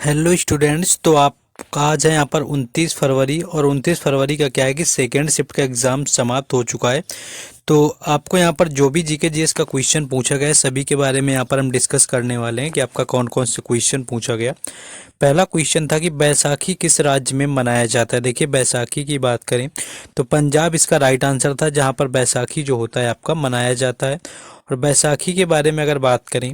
Hello students. तो आप आज है यहाँ पर 29 फरवरी और 29 फरवरी का क्या है कि सेकेंड शिफ्ट का एग्ज़ाम समाप्त हो चुका है। तो आपको यहाँ पर जो भी जीके जीएस का क्वेश्चन पूछा गया है सभी के बारे में यहाँ पर हम डिस्कस करने वाले हैं कि आपका कौन कौन से क्वेश्चन पूछा गया। पहला क्वेश्चन था कि बैसाखी किस राज्य में मनाया जाता है। देखिए, बैसाखी की बात करें तो पंजाब इसका राइट आंसर था, जहाँ पर बैसाखी जो होता है आपका मनाया जाता है। और बैसाखी के बारे में अगर बात करें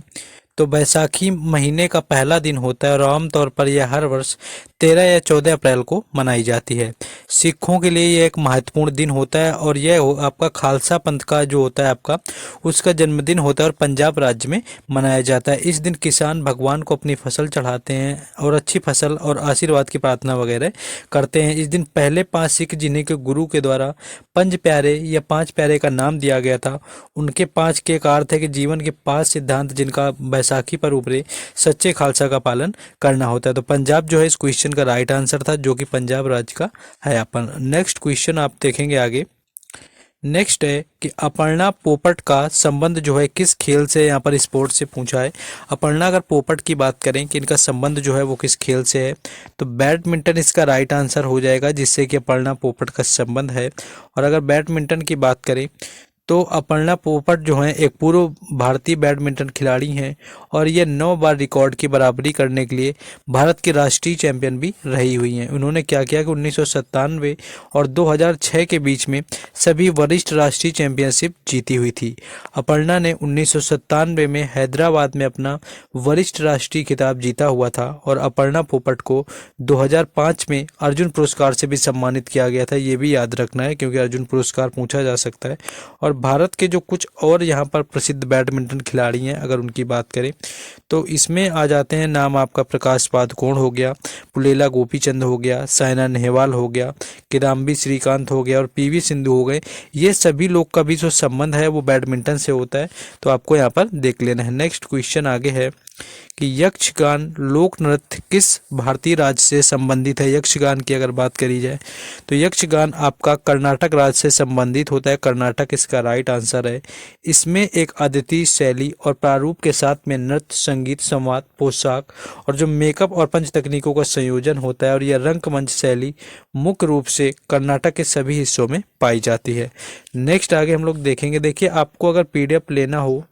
तो बैसाखी महीने का पहला दिन होता है और आमतौर पर यह हर वर्ष 13 या 14 अप्रैल को मनाई जाती है। सिखों के लिए यह एक महत्वपूर्ण दिन होता है और यह आपका खालसा पंथ का जो होता है आपका उसका जन्मदिन होता है और पंजाब राज्य में मनाया जाता है। इस दिन किसान भगवान को अपनी फसल चढ़ाते हैं और अच्छी फसल और आशीर्वाद की प्रार्थना वगैरह करते हैं। इस दिन पहले 5 सिख जिन्हें के गुरु के द्वारा पंज प्यारे या 5 प्यारे का नाम दिया गया था, उनके 5 के एक अर्थ है कि जीवन के 5 सिद्धांत जिनका बैसाखी पर उभरे सच्चे खालसा का पालन करना होता है। तो पंजाब जो है इस क्वेश्चन का राइट आंसर था, जो कि पंजाब राज्य का है। अपन नेक्स्ट क्वेश्चन आप देखेंगे आगे। नेक्स्ट है कि अपर्णा पोपट का संबंध जो है किस खेल से, यहाँ पर स्पोर्ट से पूछा है। अपर्णा अगर पोपट की बात करें कि इनका संबंध जो है वो किस खेल से है, तो बैडमिंटन इसका राइट आंसर हो जाएगा, जिससे कि अपर्णा पोपट का संबंध है। और अगर बैडमिंटन की बात करें तो अपर्णा पोपट जो हैं एक पूर्व भारतीय बैडमिंटन खिलाड़ी हैं और ये 9 बार रिकॉर्ड की बराबरी करने के लिए भारत की राष्ट्रीय चैंपियन भी रही हुई हैं। उन्होंने क्या किया कि 1997 और 2006 के बीच में सभी वरिष्ठ राष्ट्रीय चैंपियनशिप जीती हुई थी। अपर्णा ने 1997 में हैदराबाद में अपना वरिष्ठ राष्ट्रीय खिताब जीता हुआ था और अपर्णा पोपट को 2005 में अर्जुन पुरस्कार से भी सम्मानित किया गया था। ये भी याद रखना है क्योंकि अर्जुन पुरस्कार पूछा जा सकता है। और भारत के जो कुछ और यहाँ पर प्रसिद्ध बैडमिंटन खिलाड़ी हैं अगर उनकी बात करें तो इसमें आ जाते हैं नाम आपका प्रकाश पादुकोण हो गया, पुलेला गोपीचंद हो गया, साइना नेहवाल हो गया, किदाम्बी श्रीकांत हो गया और पीवी सिंधु हो गए। ये सभी लोग का भी जो संबंध है वो बैडमिंटन से होता है, तो आपको यहाँ पर देख लेना है। नेक्स्ट क्वेश्चन आगे है कि यक्षगान लोक नृत्य किस भारतीय राज्य से संबंधित है। यक्षगान की अगर बात करी जाए तो यक्षगान आपका कर्नाटक राज्य से संबंधित होता है। कर्नाटक इसका राइट आंसर है। इसमें एक अद्वितीय शैली और प्रारूप के साथ में नृत्य, संगीत, संवाद, पोशाक और जो मेकअप और पंच तकनीकों का संयोजन होता है और यह रंगमंच शैली मुख्य रूप से कर्नाटक के सभी हिस्सों में पाई जाती है। नेक्स्ट आगे हम लोग देखेंगे। देखिए, आपको अगर पीडीएफ लेना हो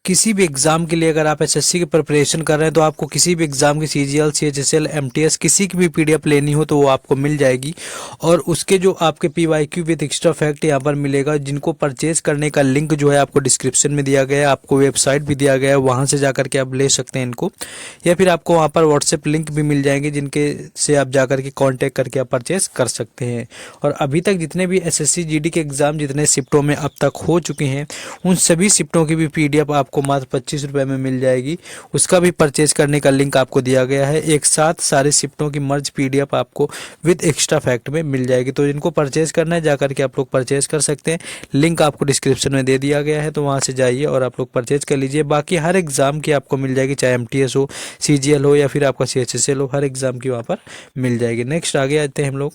किसी भी एग्ज़ाम के लिए, अगर आप एसएससी की प्रिपरेशन कर रहे हैं तो आपको किसी भी एग्ज़ाम की सीजीएल, सीएचएसएल, एमटीएस किसी की भी पीडीएफ लेनी हो तो वो आपको मिल जाएगी। और उसके जो आपके पीवाईक्यू विद एक्स्ट्रा फैक्ट यहाँ पर मिलेगा, जिनको परचेज करने का लिंक जो है आपको डिस्क्रिप्शन में दिया गया है, आपको वेबसाइट भी दिया गया है, वहाँ से जा करके आप ले सकते हैं इनको, या फिर आपको वहाँ पर व्हाट्सएप लिंक भी मिल जाएंगे जिनके से आप जा करके कॉन्टैक्ट करके आप परचेज कर सकते हैं। और अभी तक जितने भी एसएससी जीडी के एग्ज़ाम जितने शिफ्टों में अब तक हो चुके हैं उन सभी शिफ्टों की भी पीडीएफ आपको मात्र 25 रुपये में मिल जाएगी। उसका भी परचेज करने का लिंक आपको दिया गया है। एक साथ सारे शिफ्टों की मर्ज पीडीएफ आपको विद एक्स्ट्रा फैक्ट में मिल जाएगी। तो जिनको परचेज करना है जाकर के आप लोग परचेज कर सकते हैं। लिंक आपको डिस्क्रिप्शन में दे दिया गया है, तो वहाँ से जाइए और आप लोग परचेज कर लीजिए। बाकी हर एग्ज़ाम की आपको मिल जाएगी, चाहे एमटीएस हो, सीजीएल हो या फिर आपका सीएचएसएल हो, हर एग्ज़ाम की वहाँ पर मिल जाएगी। नेक्स्ट आगे आते हैं हम लोग।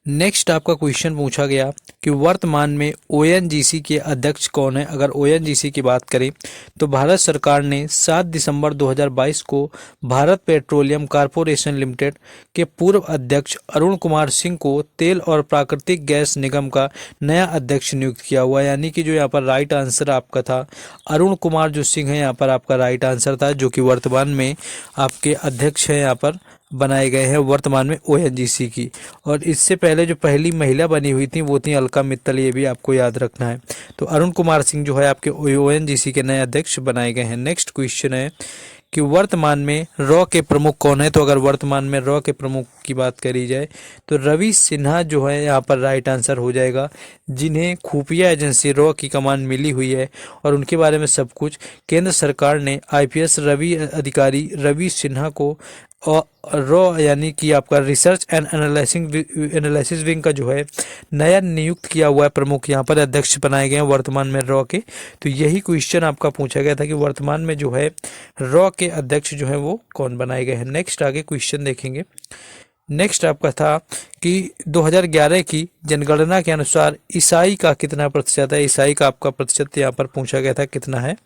नेक्स्ट आपका क्वेश्चन पूछा गया कि वर्तमान में ओएनजीसी के अध्यक्ष कौन है। अगर ओएनजीसी की बात करें तो भारत सरकार ने 7 दिसंबर 2022 को भारत पेट्रोलियम कॉरपोरेशन लिमिटेड के पूर्व अध्यक्ष अरुण कुमार सिंह को तेल और प्राकृतिक गैस निगम का नया अध्यक्ष नियुक्त किया हुआ है। यानी कि जो यहाँ पर राइट आंसर आपका था अरुण कुमार जो सिंह है, यहाँ पर आपका राइट आंसर था, जो कि वर्तमान में आपके अध्यक्ष हैं यहाँ पर बनाए गए हैं वर्तमान में ओएनजीसी की। और इससे पहले जो पहली महिला बनी हुई थी वो थी अलका मित्तल, ये भी आपको याद रखना है। तो अरुण कुमार सिंह जो है आपके ओएनजीसी के नए अध्यक्ष बनाए गए हैं। नेक्स्ट क्वेश्चन है कि वर्तमान में रॉ के प्रमुख कौन है। तो अगर वर्तमान में रॉ के प्रमुख की बात करी जाए तो रवि सिन्हा जो है यहाँ पर राइट आंसर हो जाएगा, जिन्हें खुफिया एजेंसी रॉ की कमान मिली हुई है और उनके बारे में सब कुछ केंद्र सरकार ने आईपीएस रवि अधिकारी रवि सिन्हा को और रॉ यानी कि आपका रिसर्च एंड एनालिसिस विंग का जो है नया नियुक्त किया हुआ है प्रमुख, यहाँ पर अध्यक्ष बनाए गए हैं वर्तमान में रॉ के। तो यही क्वेश्चन आपका पूछा गया था कि वर्तमान में जो है रॉ के अध्यक्ष जो है वो कौन बनाए गए हैं। नेक्स्ट आगे क्वेश्चन देखेंगे नेक्स्ट आपका था कि 2011 की जनगणना के अनुसार ईसाई का कितना प्रतिशत है। ईसाई का आपका प्रतिशत यहाँ पर पूछा गया था कितना है।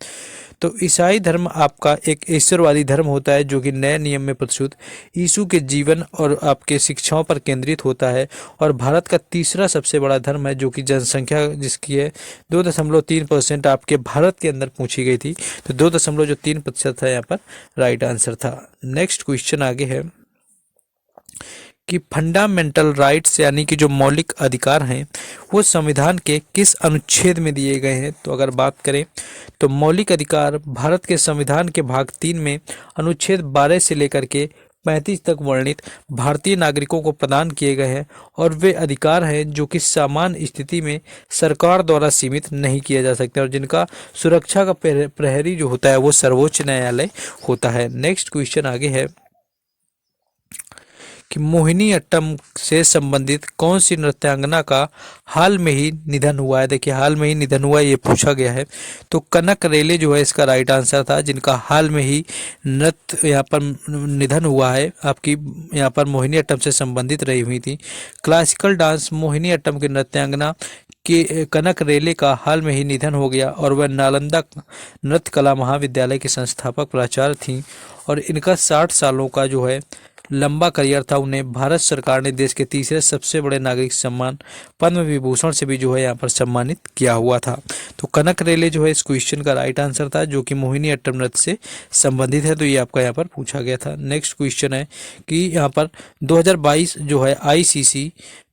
तो ईसाई धर्म आपका एक ईश्वरवादी धर्म होता है जो कि नए नियम में प्रस्तुत यीशु के जीवन और आपके शिक्षाओं पर केंद्रित होता है, और भारत का तीसरा सबसे बड़ा धर्म है जो कि जनसंख्या जिसकी है 2.3% आपके भारत के अंदर पूछी गई थी। तो 2.3% है यहाँ पर राइट आंसर था। नेक्स्ट क्वेश्चन आगे है कि फंडामेंटल राइट्स यानी कि जो मौलिक अधिकार हैं वो संविधान के किस अनुच्छेद में दिए गए हैं। तो अगर बात करें तो मौलिक अधिकार भारत के संविधान के भाग 3 में अनुच्छेद 12 से लेकर के 35 तक वर्णित भारतीय नागरिकों को प्रदान किए गए हैं, और वे अधिकार हैं जो कि सामान्य स्थिति में सरकार द्वारा सीमित नहीं किए जा सकते, और जिनका सुरक्षा का प्रहरी जो होता है वो सर्वोच्च न्यायालय होता है। नेक्स्ट क्वेश्चन आगे है कि मोहिनी अट्टम से संबंधित कौन सी नृत्यांगना का हाल में ही निधन हुआ है। देखिए हाल में ही निधन हुआ है ये पूछा गया है। तो कनक रेले जो है इसका राइट आंसर था, जिनका हाल में ही नृत्य यहाँ पर निधन हुआ है। आपकी यहाँ पर मोहिनी अट्टम से संबंधित रही हुई थी। क्लासिकल डांस मोहिनी अट्टम की नृत्यांगना कि कनक रेले का हाल में ही निधन हो गया, और वह नालंदा नृत्य कला महाविद्यालय की संस्थापक प्राचार्य थीं, और इनका 60 सालों का जो है लंबा करियर था। उन्हें भारत सरकार ने देश के तीसरे सबसे बड़े नागरिक सम्मान पद्म विभूषण से भी जो है यहाँ पर सम्मानित किया हुआ था। तो कनक रेले जो है इस क्वेश्चन का राइट आंसर था, जो कि मोहिनी अट्टम नृत्य से संबंधित है। तो ये आपका यहाँ पर पूछा गया था। नेक्स्ट क्वेश्चन है कि यहाँ पर 2022 जो है ICC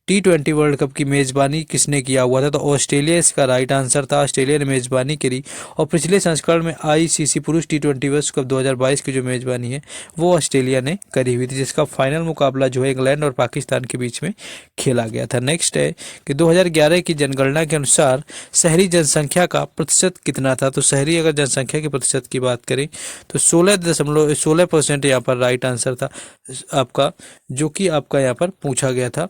T20 वर्ल्ड कप की मेजबानी किसने किया हुआ था। तो ऑस्ट्रेलिया इसका राइट आंसर था। ऑस्ट्रेलिया ने मेजबानी करी, और पिछले संस्करण में ICC पुरुष T20 विश्व कप 2022 की जो मेजबानी है वो ऑस्ट्रेलिया ने करी हुई थी, जिसका फाइनल मुकाबला जो है इंग्लैंड और पाकिस्तान के बीच में खेला गया था। नेक्स्ट है कि 2011 की जनगणना के अनुसार शहरी जनसंख्या का प्रतिशत कितना था। तो शहरी अगर जनसंख्या के प्रतिशत की बात करें तो 16% यहाँ पर राइट आंसर था आपका, जो कि आपका यहाँ पर पूछा गया था।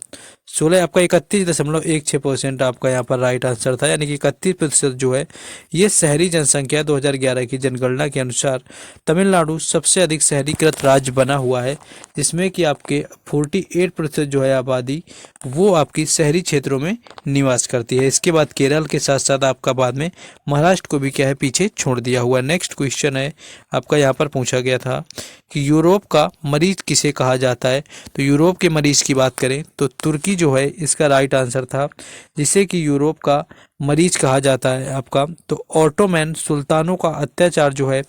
16 आपका 31.16% आपका यहाँ पर राइट आंसर था, यानी कि 31% जो है ये शहरी जनसंख्या 2011 की जनगणना के अनुसार तमिलनाडु सबसे अधिक शहरीकृत राज्य बना हुआ है, जिसमें कि आपके 48% जो है आबादी वो आपकी शहरी क्षेत्रों में निवास करती है। इसके बाद केरल के साथ साथ आपका बाद में महाराष्ट्र को भी क्या है पीछे छोड़ दिया हुआ है। नेक्स्ट क्वेश्चन है आपका यहाँ पर पूछा गया था कि यूरोप का मरीज किसे कहा जाता है। तो यूरोप के मरीज की बात करें तो तुर्की जो है इसका राइट आंसर था, जिसे कि यूरोप का मरीज कहा जाता है आपका। तो ऑटोमैन सुल्तानों का अत्याचार जो है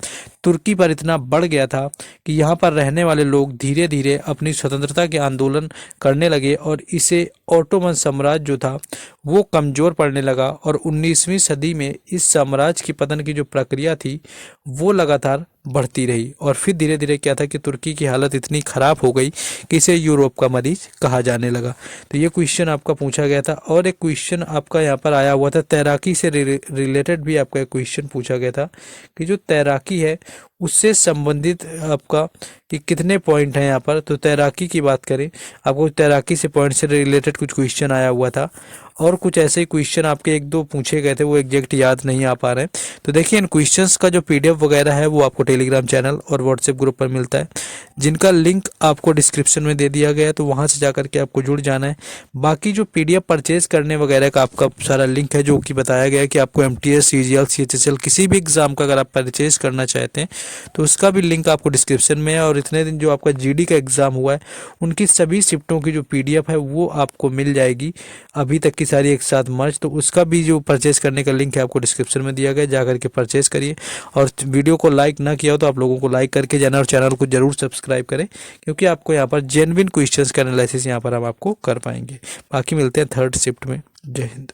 तुर्की पर इतना बढ़ गया था कि यहाँ पर रहने वाले लोग धीरे धीरे अपनी स्वतंत्रता के आंदोलन करने लगे, और इसे ऑटोमन साम्राज्य जो था वो कमज़ोर पड़ने लगा, और 19वीं सदी में इस साम्राज्य की पतन की जो प्रक्रिया थी वो लगातार बढ़ती रही, और फिर धीरे धीरे क्या था कि तुर्की की हालत इतनी ख़राब हो गई कि इसे यूरोप का मरीज कहा जाने लगा। तो ये क्वेश्चन आपका पूछा गया था। और एक क्वेश्चन आपका यहाँ पर आया हुआ था तैराकी से रिलेटेड भी आपका एक क्वेश्चन पूछा गया था कि जो तैराकी है उससे संबंधित आपका कि कितने पॉइंट हैं यहाँ पर। तो तैराकी की बात करें, आपको तैराकी से पॉइंट से रिलेटेड कुछ क्वेश्चन आया हुआ था, और कुछ ऐसे ही क्वेश्चन आपके एक दो पूछे गए थे, वो एग्जैक्ट याद नहीं आ पा रहे हैं। तो देखिए इन क्वेश्चंस का जो PDF वगैरह है वो आपको टेलीग्राम चैनल और व्हाट्सएप ग्रुप पर मिलता है, जिनका लिंक आपको डिस्क्रिप्शन में दे दिया गया है, तो वहाँ से जाकर के आपको जुड़ जाना है। बाकी जो PDF परचेज करने वगैरह का आपका सारा लिंक है, जो कि बताया गया है कि आपको MTS CGL CHSL किसी भी एग्जाम का अगर आप परचेज करना चाहते हैं तो उसका भी लिंक आपको डिस्क्रिप्शन में है। और इतने दिन जो आपका GD का एग्ज़ाम हुआ है उनकी सभी शिफ्टों की जो PDF है वो आपको मिल जाएगी, अभी तक की सारी एक साथ मर्ज। तो उसका भी जो परचेज करने का लिंक है आपको डिस्क्रिप्शन में दिया गया, जा करके परचेज करिए। और वीडियो को लाइक ना किया हो तो आप लोगों को लाइक करके जाना, और चैनल को जरूर सब्सक्राइब करें, क्योंकि आपको यहाँ पर जेन्युइन क्वेश्चंस का एनालिसिस यहाँ पर हम आपको कर पाएंगे। बाकी मिलते हैं थर्ड शिफ्ट में। जय हिंद।